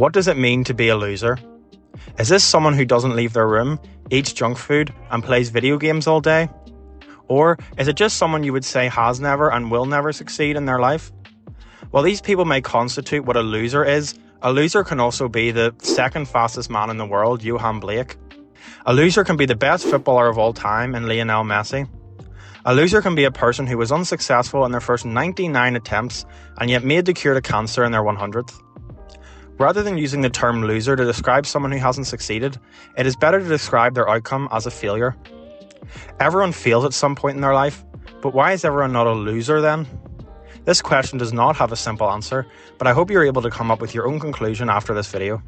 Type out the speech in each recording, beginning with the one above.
What does it mean to be a loser? Is this someone who doesn't leave their room, eats junk food, and plays video games all day? Or is it just someone you would say has never and will never succeed in their life? While these people may constitute what a loser is, a loser can also be the second fastest man in the world, Johan Blake. A loser can be the best footballer of all time in Lionel Messi. A loser can be a person who was unsuccessful in their first 99 attempts and yet made the cure to cancer in their 100th. Rather than using the term loser to describe someone who hasn't succeeded, it is better to describe their outcome as a failure. Everyone fails at some point in their life, but why is everyone not a loser then? This question does not have a simple answer, but I hope you're able to come up with your own conclusion after this video.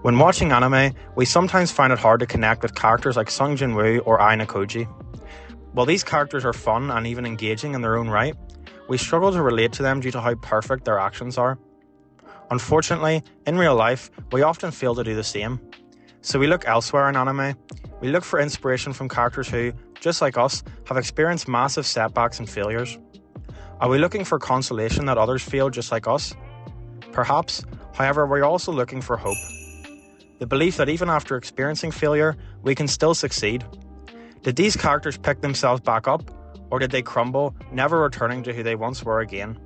When watching anime, we sometimes find it hard to connect with characters like Sung Jin-woo or Ai Nakoji. While these characters are fun and even engaging in their own right, we struggle to relate to them due to how perfect their actions are. Unfortunately, in real life, we often fail to do the same. So we look elsewhere in anime. We look for inspiration from characters who, just like us, have experienced massive setbacks and failures. Are we looking for consolation that others failed just like us? Perhaps, however, we're also looking for hope. The belief that even after experiencing failure, we can still succeed. Did these characters pick themselves back up, or did they crumble, never returning to who they once were again?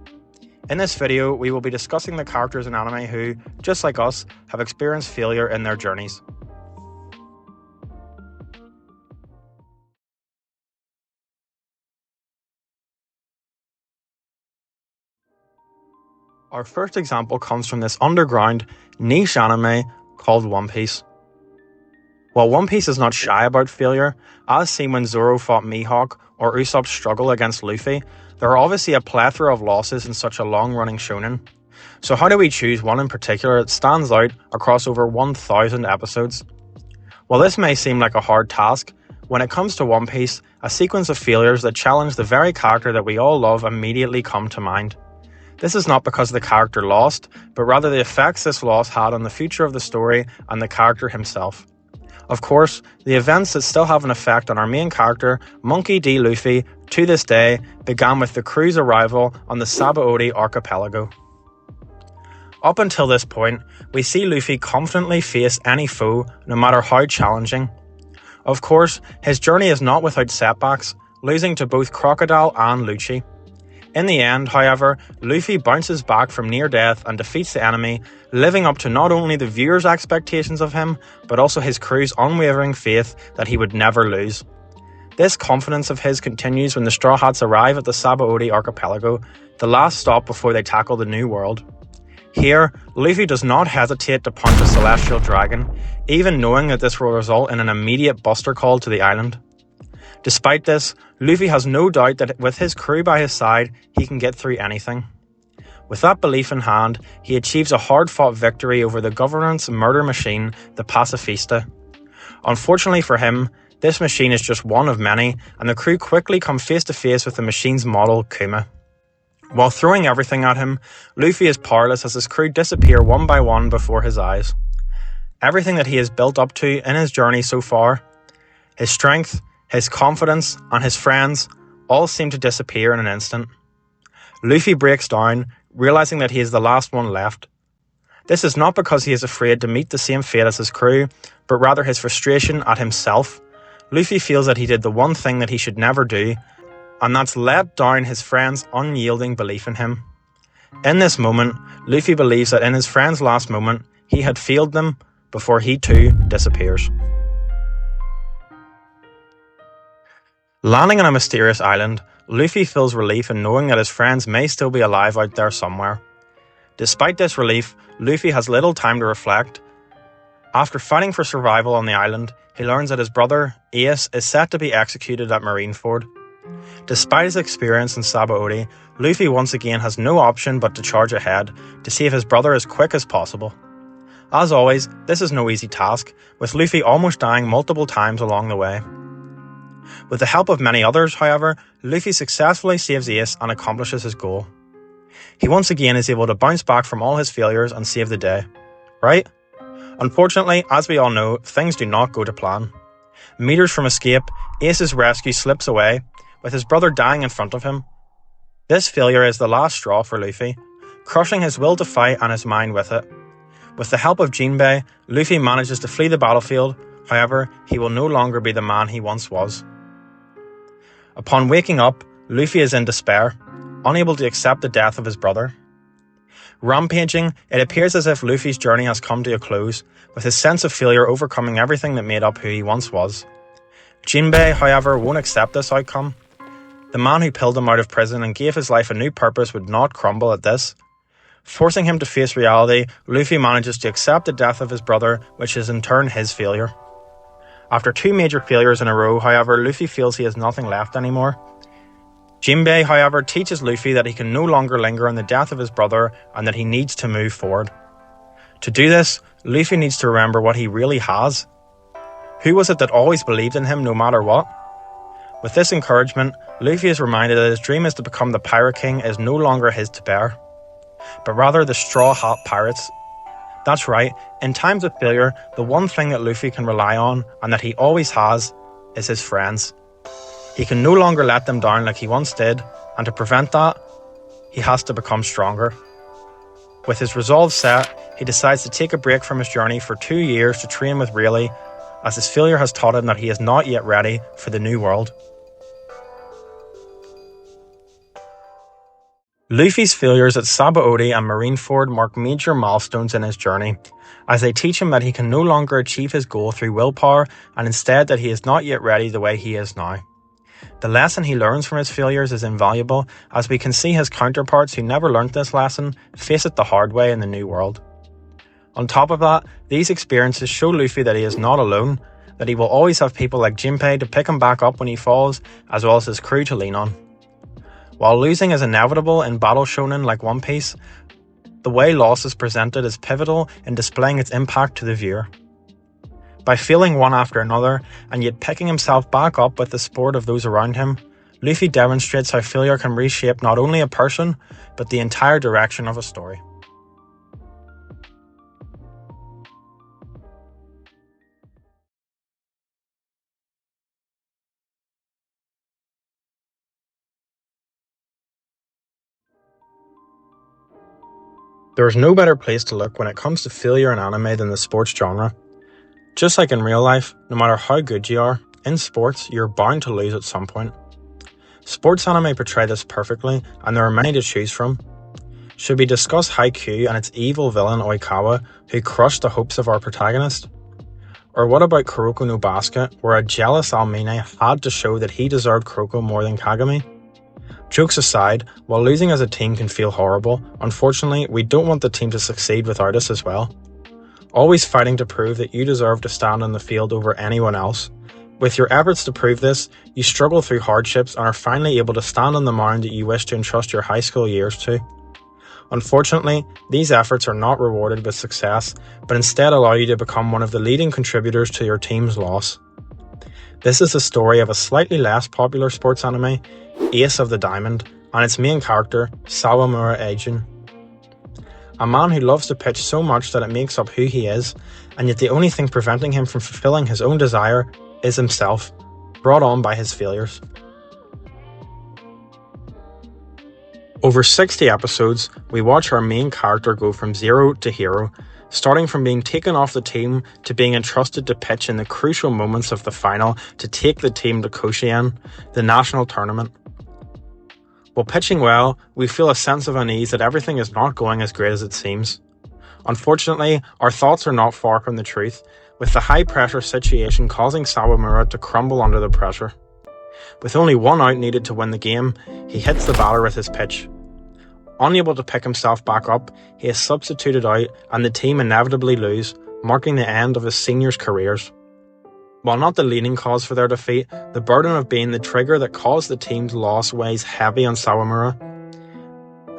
In this video, we will be discussing the characters in anime who, just like us, have experienced failure in their journeys. Our first example comes from this underground, niche anime called One Piece. While One Piece is not shy about failure, as seen when Zoro fought Mihawk or Usopp's struggle against Luffy, there are obviously a plethora of losses in such a long-running shonen. So how do we choose one in particular that stands out across over 1,000 episodes? While this may seem like a hard task, when it comes to One Piece, a sequence of failures that challenge the very character that we all love immediately come to mind. This is not because the character lost, but rather the effects this loss had on the future of the story and the character himself. Of course, the events that still have an effect on our main character, Monkey D. Luffy, to this day, began with the crew's arrival on the Sabaody archipelago. Up until this point, we see Luffy confidently face any foe, no matter how challenging. Of course, his journey is not without setbacks, losing to both Crocodile and Lucci. In the end, however, Luffy bounces back from near death and defeats the enemy, living up to not only the viewers' expectations of him, but also his crew's unwavering faith that he would never lose. This confidence of his continues when the Straw Hats arrive at the Sabaody archipelago, the last stop before they tackle the New World. Here, Luffy does not hesitate to punch a celestial dragon, even knowing that this will result in an immediate buster call to the island. Despite this, Luffy has no doubt that with his crew by his side, he can get through anything. With that belief in hand, he achieves a hard-fought victory over the government's murder machine, the Pacifista. Unfortunately for him, this machine is just one of many, and the crew quickly come face to face with the machine's model, Kuma. While throwing everything at him, Luffy is powerless as his crew disappear one by one before his eyes. Everything that he has built up to in his journey so far, his strength, his confidence, and his friends, all seem to disappear in an instant. Luffy breaks down, realizing that he is the last one left. This is not because he is afraid to meet the same fate as his crew, but rather his frustration at himself. Luffy feels that he did the one thing that he should never do, and that's let down his friends' unyielding belief in him. In this moment, Luffy believes that in his friend's last moment, he had failed them before he too disappears. Landing on a mysterious island, Luffy feels relief in knowing that his friends may still be alive out there somewhere. Despite this relief, Luffy has little time to reflect. After fighting for survival on the island, he learns that his brother, Ace, is set to be executed at Marineford. Despite his experience in Sabaody, Luffy once again has no option but to charge ahead to save his brother as quick as possible. As always, this is no easy task, with Luffy almost dying multiple times along the way. With the help of many others, however, Luffy successfully saves Ace and accomplishes his goal. He once again is able to bounce back from all his failures and save the day. Right? Unfortunately, as we all know, things do not go to plan. Meters from escape, Ace's rescue slips away, with his brother dying in front of him. This failure is the last straw for Luffy, crushing his will to fight and his mind with it. With the help of Jinbei, Luffy manages to flee the battlefield. However, he will no longer be the man he once was. Upon waking up, Luffy is in despair, unable to accept the death of his brother. Rampaging, it appears as if Luffy's journey has come to a close, with his sense of failure overcoming everything that made up who he once was. Jinbei, however, won't accept this outcome. The man who pulled him out of prison and gave his life a new purpose would not crumble at this. Forcing him to face reality, Luffy manages to accept the death of his brother, which is in turn his failure. After 2 major failures in a row, however, Luffy feels he has nothing left anymore. Jinbei, however, teaches Luffy that he can no longer linger on the death of his brother and that he needs to move forward. To do this, Luffy needs to remember what he really has. Who was it that always believed in him no matter what? With this encouragement, Luffy is reminded that his dream is to become the Pirate King is no longer his to bear, but rather the Straw Hat Pirates. That's right, in times of failure, the one thing that Luffy can rely on, and that he always has, is his friends. He can no longer let them down like he once did, and to prevent that, he has to become stronger. With his resolve set, he decides to take a break from his journey for 2 years to train with Rayleigh, as his failure has taught him that he is not yet ready for the new world. Luffy's failures at Sabaody and Marineford mark major milestones in his journey, as they teach him that he can no longer achieve his goal through willpower, and instead that he is not yet ready the way he is now. The lesson he learns from his failures is invaluable, as we can see his counterparts who never learnt this lesson face it the hard way in the new world. On top of that, these experiences show Luffy that he is not alone, that he will always have people like Jinbei to pick him back up when he falls, as well as his crew to lean on. While losing is inevitable in battle shonen like One Piece, the way loss is presented is pivotal in displaying its impact to the viewer. By failing one after another, and yet picking himself back up with the support of those around him, Luffy demonstrates how failure can reshape not only a person, but the entire direction of a story. There is no better place to look when it comes to failure in anime than the sports genre. Just like in real life, no matter how good you are, in sports you're bound to lose at some point. Sports anime portray this perfectly, and there are many to choose from. Should we discuss Haikyuu and its evil villain Oikawa, who crushed the hopes of our protagonist? Or what about Kuroko no Basket, where a jealous Almine had to show that he deserved Kuroko more than Kagami? Jokes aside, while losing as a team can feel horrible, unfortunately we don't want the team to succeed without us as well. Always fighting to prove that you deserve to stand on the field over anyone else. With your efforts to prove this, you struggle through hardships and are finally able to stand on the mound that you wish to entrust your high school years to. Unfortunately, these efforts are not rewarded with success, but instead allow you to become one of the leading contributors to your team's loss. This is the story of a slightly less popular sports anime, Ace of the Diamond, and its main character, Sawamura Eijun. A man who loves to pitch so much that it makes up who he is, and yet the only thing preventing him from fulfilling his own desire is himself, brought on by his failures. Over 60 episodes, we watch our main character go from zero to hero, starting from being taken off the team to being entrusted to pitch in the crucial moments of the final to take the team to Koshien, the national tournament. While pitching well, we feel a sense of unease that everything is not going as great as it seems. Unfortunately, our thoughts are not far from the truth, with the high-pressure situation causing Sawamura to crumble under the pressure. With only one out needed to win the game, he hits the batter with his pitch. Unable to pick himself back up, he is substituted out and the team inevitably lose, marking the end of his seniors' careers. While not the leading cause for their defeat, the burden of being the trigger that caused the team's loss weighs heavy on Sawamura.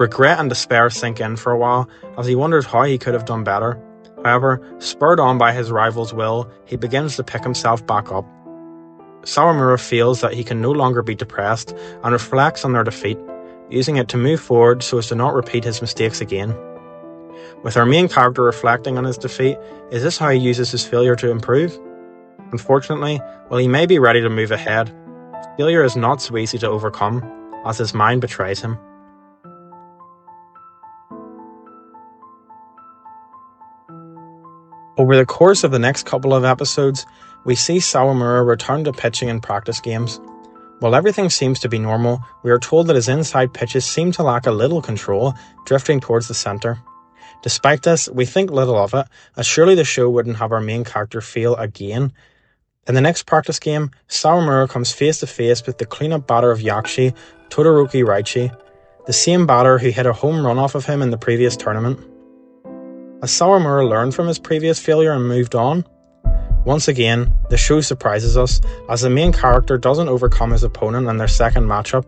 Regret and despair sink in for a while, as he wonders how he could have done better. However, spurred on by his rival's will, he begins to pick himself back up. Sawamura feels that he can no longer be depressed and reflects on their defeat, using it to move forward so as to not repeat his mistakes again. With our main character reflecting on his defeat, is this how he uses his failure to improve? Unfortunately, while he may be ready to move ahead, failure is not so easy to overcome, as his mind betrays him. Over the course of the next couple of episodes, we see Sawamura return to pitching in practice games. While everything seems to be normal, we are told that his inside pitches seem to lack a little control, drifting towards the centre. Despite this, we think little of it, as surely the show wouldn't have our main character fail again. In the next practice game, Sawamura comes face to face with the cleanup batter of Yakushi, Todoroki Raichi, the same batter who hit a home run off of him in the previous tournament. Has Sawamura learned from his previous failure and moved on? Once again, the show surprises us, as the main character doesn't overcome his opponent in their second matchup.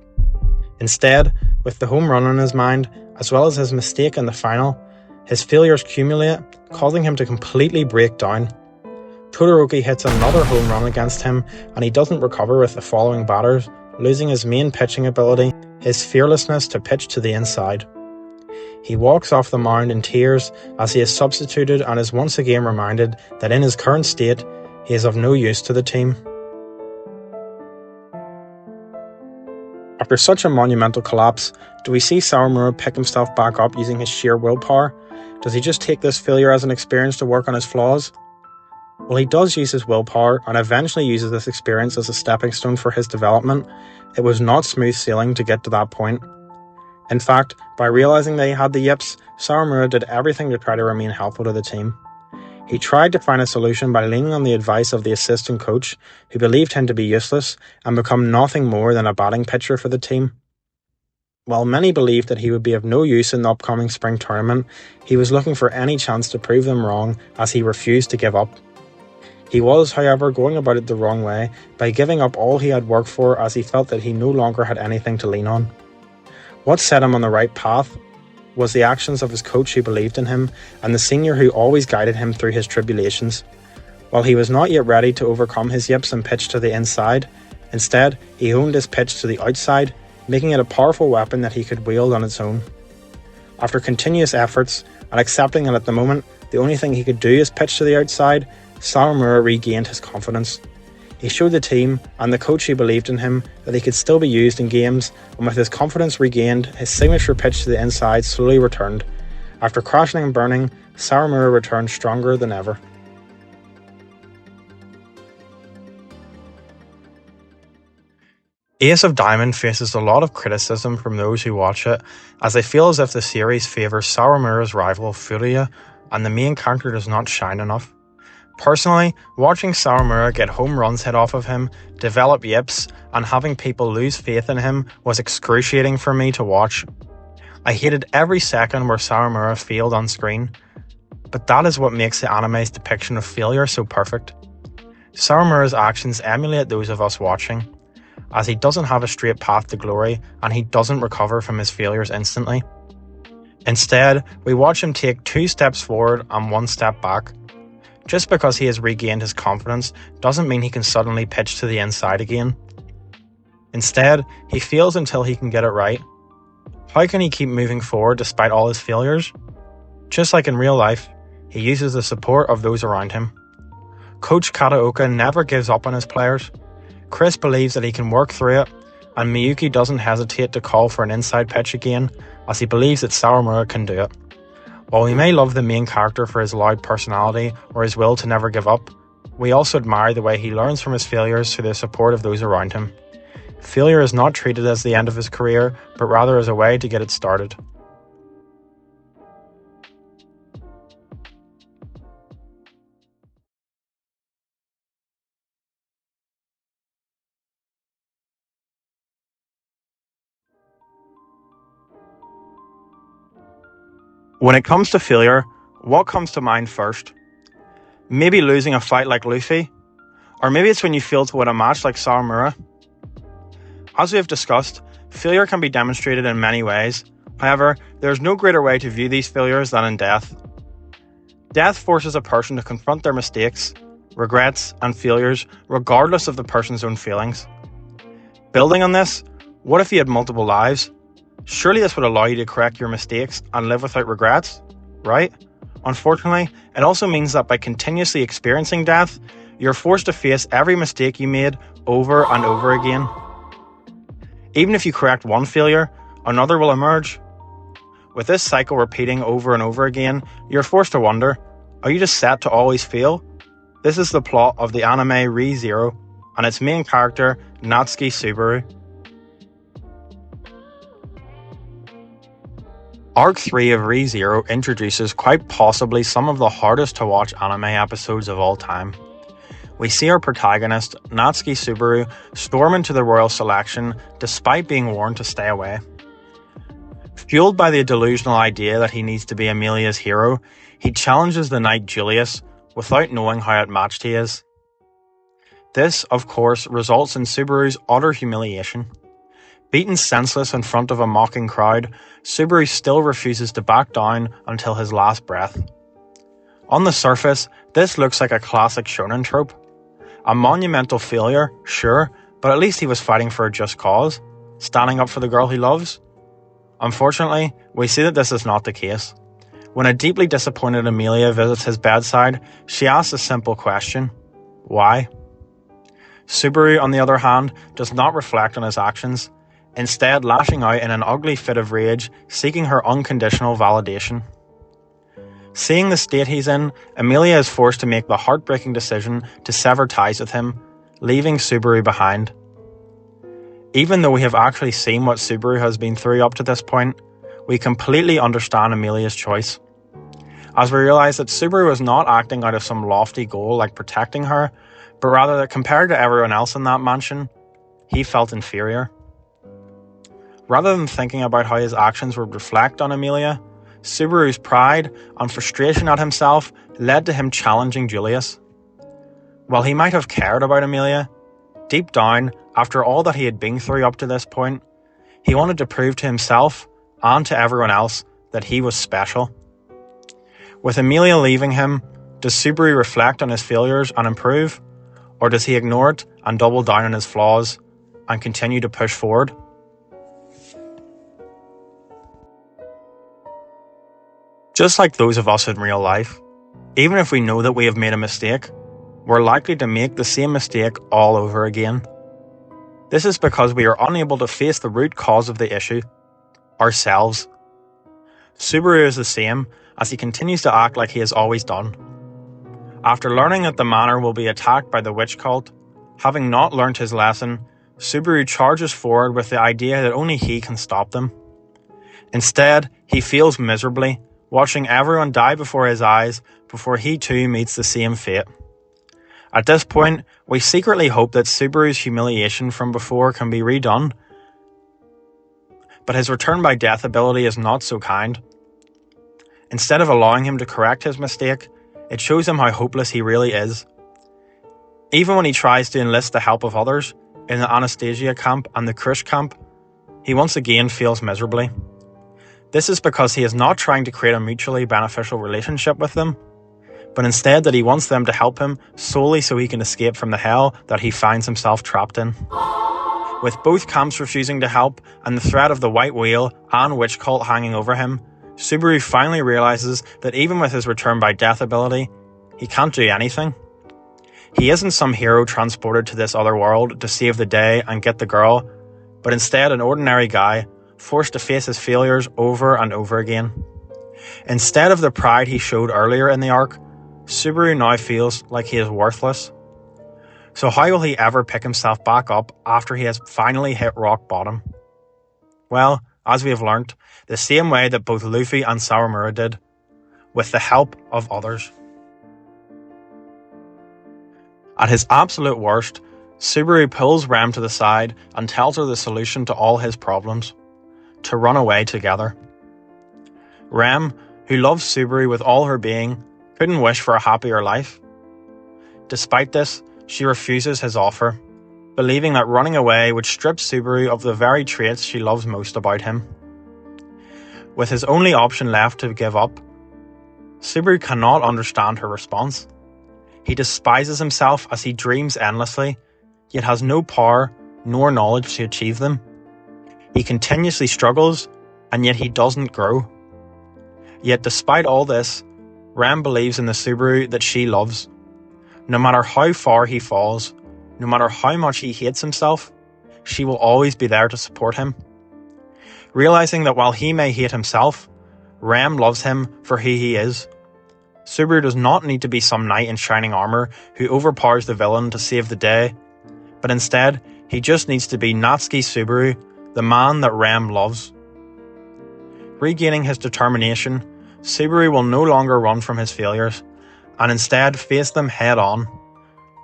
Instead, with the home run on his mind, as well as his mistake in the final, his failures accumulate, causing him to completely break down. Todoroki hits another home run against him, and he doesn't recover with the following batters, losing his main pitching ability, his fearlessness to pitch to the inside. He walks off the mound in tears as he is substituted and is once again reminded that in his current state, he is of no use to the team. After such a monumental collapse, do we see Sawamura pick himself back up using his sheer willpower? Does he just take this failure as an experience to work on his flaws? Well, he does use his willpower and eventually uses this experience as a stepping stone for his development. It was not smooth sailing to get to that point. In fact, by realising that he had the yips, Sawamura did everything to try to remain helpful to the team. He tried to find a solution by leaning on the advice of the assistant coach, who believed him to be useless and become nothing more than a batting pitcher for the team. While many believed that he would be of no use in the upcoming spring tournament, he was looking for any chance to prove them wrong, as he refused to give up. He was, however, going about it the wrong way by giving up all he had worked for, as he felt that he no longer had anything to lean on. What set him on the right path was the actions of his coach who believed in him, and the senior who always guided him through his tribulations. While he was not yet ready to overcome his yips and pitch to the inside, instead he honed his pitch to the outside, making it a powerful weapon that he could wield on its own. After continuous efforts, and accepting that at the moment the only thing he could do is pitch to the outside, Sawamura regained his confidence. He showed the team, and the coach who believed in him, that he could still be used in games, and with his confidence regained, his signature pitch to the inside slowly returned. After crashing and burning, Sawamura returned stronger than ever. Ace of Diamond faces a lot of criticism from those who watch it, as they feel as if the series favours Sawamura's rival Furia, and the main character does not shine enough. Personally, watching Sawamura get home runs hit off of him, develop yips, and having people lose faith in him was excruciating for me to watch. I hated every second where Sawamura failed on screen, but that is what makes the anime's depiction of failure so perfect. Sawamura's actions emulate those of us watching, as he doesn't have a straight path to glory and he doesn't recover from his failures instantly. Instead, we watch him take 2 steps forward and 1 step back. Just because he has regained his confidence doesn't mean he can suddenly pitch to the inside again. Instead, he fails until he can get it right. How can he keep moving forward despite all his failures? Just like in real life, he uses the support of those around him. Coach Kataoka never gives up on his players. Chris believes that he can work through it, and Miyuki doesn't hesitate to call for an inside pitch again, as he believes that Sawamura can do it. While we may love the main character for his loud personality or his will to never give up, we also admire the way he learns from his failures through the support of those around him. Failure is not treated as the end of his career, but rather as a way to get it started. When it comes to failure, what comes to mind first? Maybe losing a fight like Luffy? Or maybe it's when you fail to win a match like Sawamura? As we have discussed, failure can be demonstrated in many ways. However, there is no greater way to view these failures than in death. Death forces a person to confront their mistakes, regrets, and failures regardless of the person's own feelings. Building on this, what if you had multiple lives? Surely this would allow you to correct your mistakes and live without regrets, right? Unfortunately, it also means that by continuously experiencing death, you're forced to face every mistake you made over and over again. Even if you correct one failure, another will emerge. With this cycle repeating over and over again, you're forced to wonder, Are you just set to always fail? This is the plot of the anime Re:Zero and its main character, Natsuki Subaru. Arc 3 of Re:Zero introduces quite possibly some of the hardest to watch anime episodes of all time. We see our protagonist, Natsuki Subaru, storm into the royal selection despite being warned to stay away. Fueled by the delusional idea that he needs to be Emilia's hero, he challenges the knight Julius without knowing how outmatched he is. This, of course, results in Subaru's utter humiliation. Beaten senseless in front of a mocking crowd, Subaru still refuses to back down until his last breath. On the surface, this looks like a classic shonen trope. A monumental failure, sure, but at least he was fighting for a just cause, standing up for the girl he loves. Unfortunately, we see that this is not the case. When a deeply disappointed Emilia visits his bedside, she asks a simple question: why? Subaru, on the other hand, does not reflect on his actions, instead lashing out in an ugly fit of rage, seeking her unconditional validation. Seeing the state he's in, Emilia is forced to make the heartbreaking decision to sever ties with him, leaving Subaru behind. Even though we have actually seen what Subaru has been through up to this point, we completely understand Emilia's choice. As we realise that Subaru is not acting out of some lofty goal like protecting her, but rather that compared to everyone else in that mansion, he felt inferior. Rather than thinking about how his actions would reflect on Emilia, Subaru's pride and frustration at himself led to him challenging Julius. While he might have cared about Emilia, deep down, after all that he had been through up to this point, he wanted to prove to himself and to everyone else that he was special. With Emilia leaving him, does Subaru reflect on his failures and improve? Or does he ignore it and double down on his flaws and continue to push forward? Just like those of us in real life, even if we know that we have made a mistake, we're likely to make the same mistake all over again. This is because we are unable to face the root cause of the issue: ourselves. Subaru is the same, as he continues to act like he has always done. After learning that the manor will be attacked by the witch cult, having not learnt his lesson, Subaru charges forward with the idea that only he can stop them. Instead, he fails miserably, watching everyone die before his eyes before he too meets the same fate. At this point, we secretly hope that Subaru's humiliation from before can be redone, but his return by death ability is not so kind. Instead of allowing him to correct his mistake, it shows him how hopeless he really is. Even when he tries to enlist the help of others, in the Anastasia camp and the Krish camp, he once again fails miserably. This is because he is not trying to create a mutually beneficial relationship with them, but instead that he wants them to help him solely so he can escape from the hell that he finds himself trapped in. With both camps refusing to help and the threat of the White Whale and Witch Cult hanging over him, Subaru finally realises that even with his return by death ability, he can't do anything. He isn't some hero transported to this other world to save the day and get the girl, but instead an ordinary guy, forced to face his failures over and over again. Instead of the pride he showed earlier in the arc, Subaru now feels like he is worthless. So how will he ever pick himself back up after he has finally hit rock bottom? Well, as we have learnt, the same way that both Luffy and Sawamura did, with the help of others. At his absolute worst, Subaru pulls Rem to the side and tells her the solution to all his problems: to run away together. Rem, who loves Subaru with all her being, couldn't wish for a happier life. Despite this, she refuses his offer, believing that running away would strip Subaru of the very traits she loves most about him. With his only option left to give up, Subaru cannot understand her response. He despises himself as he dreams endlessly, yet has no power nor knowledge to achieve them. He continuously struggles, and yet he doesn't grow. Yet despite all this, Rem believes in the Subaru that she loves. No matter how far he falls, no matter how much he hates himself, she will always be there to support him. Realizing that while he may hate himself, Rem loves him for who he is. Subaru does not need to be some knight in shining armor who overpowers the villain to save the day, but instead, he just needs to be Natsuki Subaru, the man that Rem loves. Regaining his determination, Subaru will no longer run from his failures, and instead face them head on.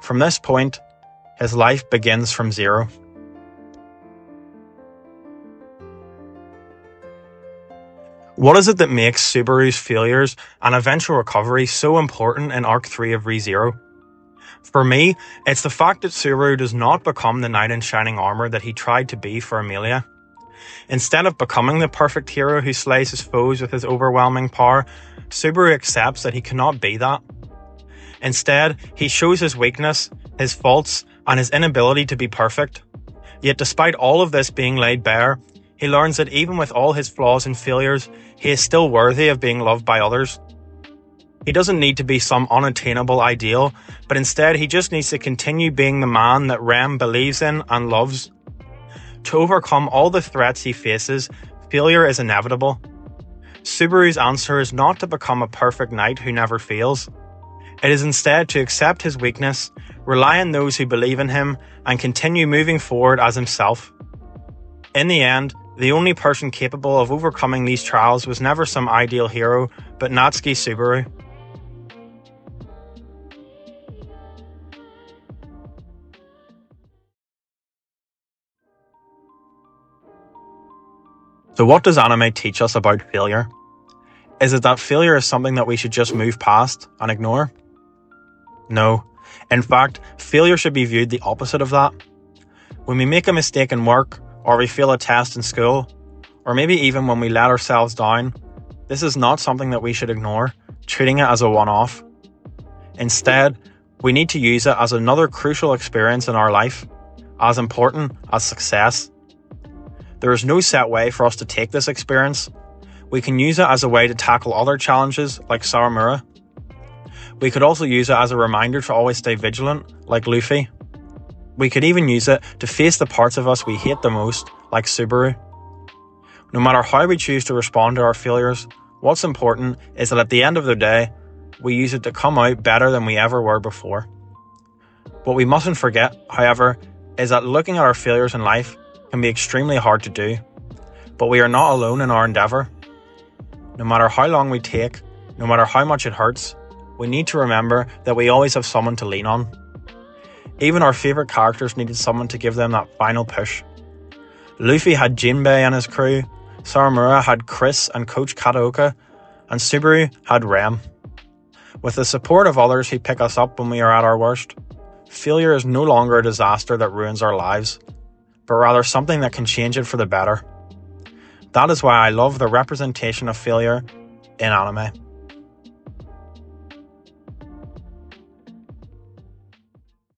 From this point, his life begins from zero. What is it that makes Subaru's failures and eventual recovery so important in Arc 3 of ReZero? For me, it's the fact that Subaru does not become the knight in shining armor that he tried to be for Emilia. Instead of becoming the perfect hero who slays his foes with his overwhelming power, Subaru accepts that he cannot be that. Instead, he shows his weakness, his faults, and his inability to be perfect. Yet despite all of this being laid bare, he learns that even with all his flaws and failures, he is still worthy of being loved by others. He doesn't need to be some unattainable ideal, but instead he just needs to continue being the man that Rem believes in and loves. To overcome all the threats he faces, failure is inevitable. Subaru's answer is not to become a perfect knight who never fails. It is instead to accept his weakness, rely on those who believe in him, and continue moving forward as himself. In the end, the only person capable of overcoming these trials was never some ideal hero, but Natsuki Subaru. So what does anime teach us about failure? Is it that failure is something that we should just move past and ignore? No. In fact, failure should be viewed the opposite of that. When we make a mistake in work, or we fail a test in school, or maybe even when we let ourselves down, this is not something that we should ignore, treating it as a one-off. Instead, we need to use it as another crucial experience in our life, as important as success. There is no set way for us to take this experience. We can use it as a way to tackle other challenges, like Sawamura. We could also use it as a reminder to always stay vigilant, like Luffy. We could even use it to face the parts of us we hate the most, like Subaru. No matter how we choose to respond to our failures, what's important is that at the end of the day, we use it to come out better than we ever were before. What we mustn't forget, however, is that looking at our failures in life can be extremely hard to do, but we are not alone in our endeavour. No matter how long we take, no matter how much it hurts, we need to remember that we always have someone to lean on. Even our favourite characters needed someone to give them that final push. Luffy had Jinbei and his crew, Sawamura had Chris and Coach Kataoka, and Subaru had Rem. With the support of others who pick us up when we are at our worst, failure is no longer a disaster that ruins our lives, but rather something that can change it for the better. That is why I love the representation of failure in anime.